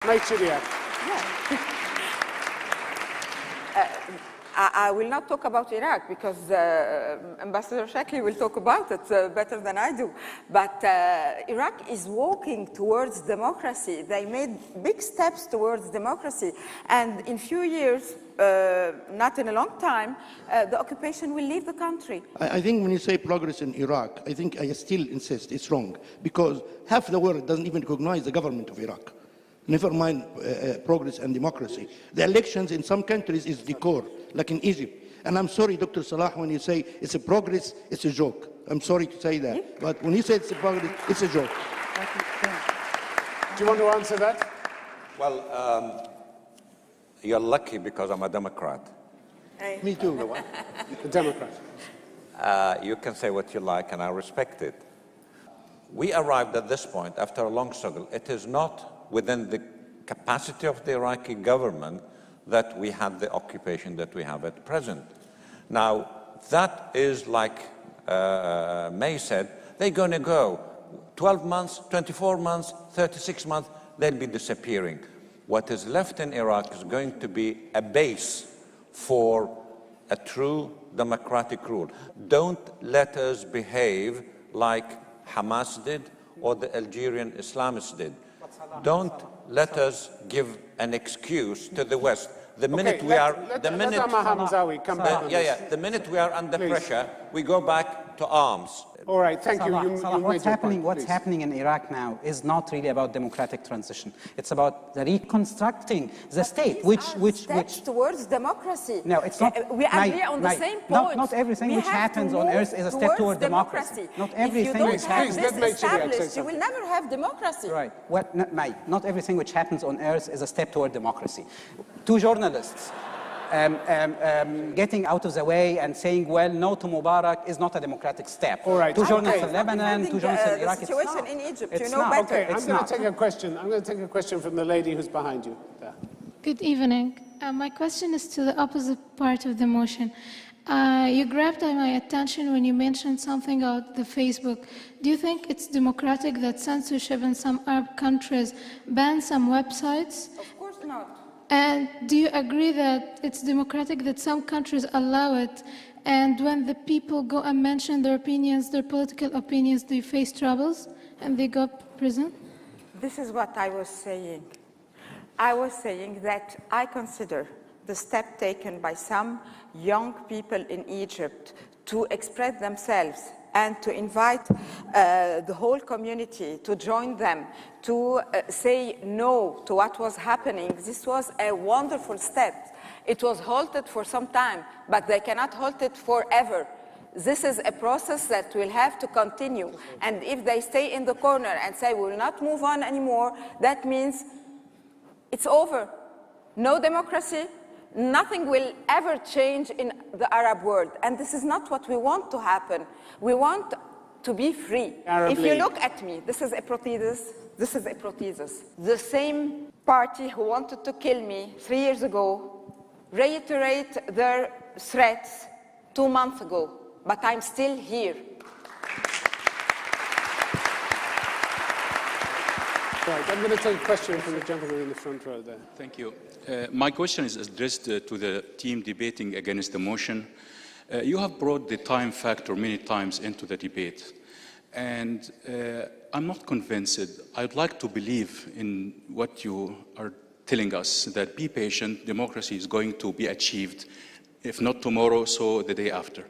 Mike Chidiac. I will not talk about Iraq because Ambassador Al-Shaikhly will talk about it better than I do. But Iraq is walking towards democracy. They made big steps towards democracy. And in few years, not in a long time, the occupation will leave the country. I think when you say progress in Iraq, I think I still insist it's wrong, because half the world doesn't even recognize the government of Iraq. Never mind progress and democracy. The elections in some countries is decor, like in Egypt. And I'm sorry, Dr. Salah, when you say it's a progress, it's a joke. I'm sorry to say that. But when you say it's a progress, it's a joke. Do you want to answer that? Well, you're lucky because I'm a Democrat. Hey. Me too. The Democrat. You can say what you like, and I respect it. We arrived at this point after a long struggle. It is not within the capacity of the Iraqi government that we had the occupation that we have at present. Now, that is like May said, they're going to go 12 months, 24 months, 36 months, they'll be disappearing. What is left in Iraq is going to be a base for a true democratic rule. Don't let us behave like Hamas did or the Algerian Islamists did. Don't let us give an excuse to the West. The minute we are, the minute Hamzawy come back. the minute we are under pressure, we go back to arms. All right, thank Salah, you. Salah, what's happening in Iraq now is not really about democratic transition. It's about the reconstructing the state, which steps towards democracy. No, it's not. We agree on the same point. Not everything which happens on earth is a step toward democracy. Not everything which happens. If you don't have this established, you will never have democracy. Right. Not everything which happens on earth is a step toward democracy. Two journalists getting out of the way and saying, well, no to Mubarak is not a democratic step. All right. Two journalists in Lebanon, two journalists in Iraq. The situation in Egypt, it's you know better. Okay, I'm going to take a question. I'm going to take a question from the lady who's behind you there. Good evening. My question is to the opposite part of the motion. You grabbed my attention when you mentioned something about the Facebook. Do you think it's democratic that censorship in some Arab countries bans some websites? Of course not. And do you agree that it's democratic that some countries allow it, and when the people go and mention their opinions, their political opinions, they face troubles and they go to prison? This is what I was saying. I was saying that I consider the step taken by some young people in Egypt to express themselves and to invite the whole community to join them, to say no to what was happening. This was a wonderful step. It was halted for some time, but they cannot halt it forever. This is a process that will have to continue. And if they stay in the corner and say we will not move on anymore, that means it's over. No democracy. Nothing will ever change in the Arab world. And this is not what we want to happen. We want to be free. If you look at me, this is a prosthesis. This is a prosthesis. The same party who wanted to kill me 3 years ago reiterate their threats 2 months ago. But I'm still here. Right, I'm going to take a question from the gentleman in the front row there. Thank you. My question is addressed to the team debating against the motion. You have brought the time factor many times into the debate, and I'm not convinced. I'd like to believe in what you are telling us, that be patient, democracy is going to be achieved, if not tomorrow, so the day after.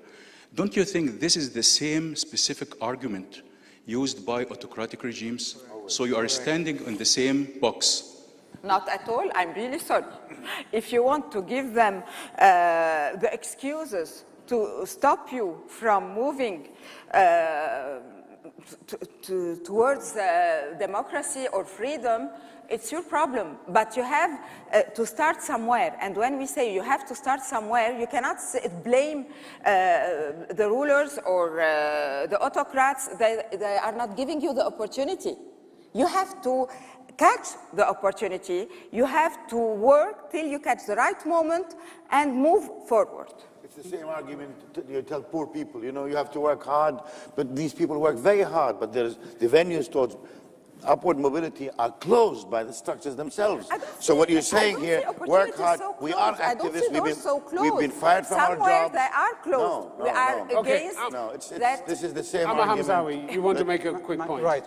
Don't you think this is the same specific argument used by autocratic regimes? So you are standing in the same box. Not at all. I'm really sorry. If you want to give them the excuses to stop you from moving towards democracy or freedom, it's your problem. But you have to start somewhere. And when we say you have to start somewhere, you cannot blame the rulers or the autocrats. They are not giving you the opportunity. You have to catch the opportunity. You have to work till you catch the right moment and move forward. It's the same argument you tell poor people, you know, you have to work hard, but these people work very hard, but there's the venues towards upward mobility are closed by the structures themselves. So what you're saying here, work hard, we are activists, we've been fired from our jobs. They are closed. No, we are Okay. against that. This is the same Hamzawy, argument. you want to make a quick point? Right.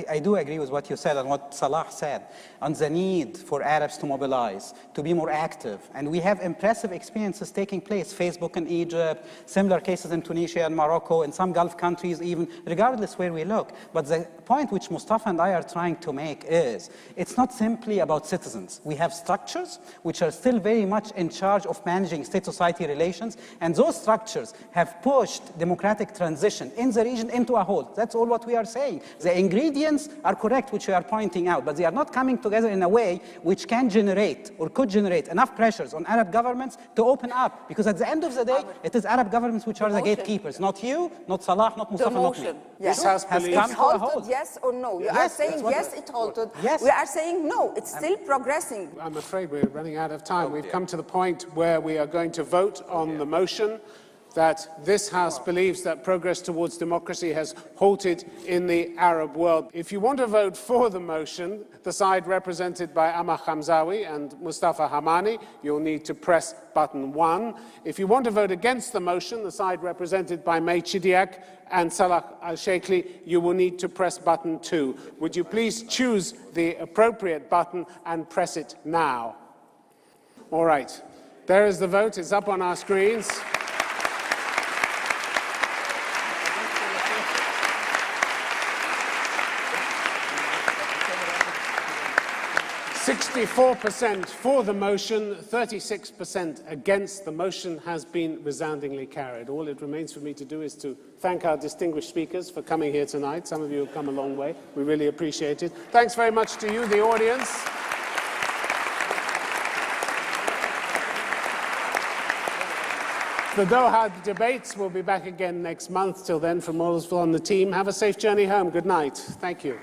I do agree with what you said and what Salah said on the need for Arabs to mobilize, to be more active. And we have impressive experiences taking place. Facebook in Egypt, similar cases in Tunisia and Morocco, in some Gulf countries even, regardless where we look. But the point which Mustafa and I are trying to make is, it's not simply about citizens. We have structures which are still very much in charge of managing state-society relations, and those structures have pushed democratic transition in the region into a halt. That's all what we are saying. The ingredients are correct, which we are pointing out, but they are not coming together in a way which can generate or could generate enough pressures on Arab governments to open up. Because at the end of the day, it is Arab governments which are the gatekeepers, not you, not Salah, not Mustafa, not me. Yes. This House has believes- come to a halt. Yes or no? You are saying yes, it halted. Yes. We are saying no, it's still progressing. I'm afraid we're running out of time. We've come to the point where we are going to vote on the motion that this House believes that progress towards democracy has halted in the Arab world. If you want to vote for the motion, the side represented by Hamzawy and Mustafa Hamarneh, you'll need to press button 1. If you want to vote against the motion, the side represented by Chidiac and Salah Al-Shaikhly, you will need to press button 2. Would you please choose the appropriate button and press it now? All right. There is the vote. It's up on our screens. 64% for the motion, 36% against. The motion has been resoundingly carried. All it remains for me to do is to thank our distinguished speakers for coming here tonight. Some of you have come a long way. We really appreciate it. Thanks very much to you, the audience. The Doha debates will be back again next month. Till then, from all of us on the team, have a safe journey home. Good night. Thank you.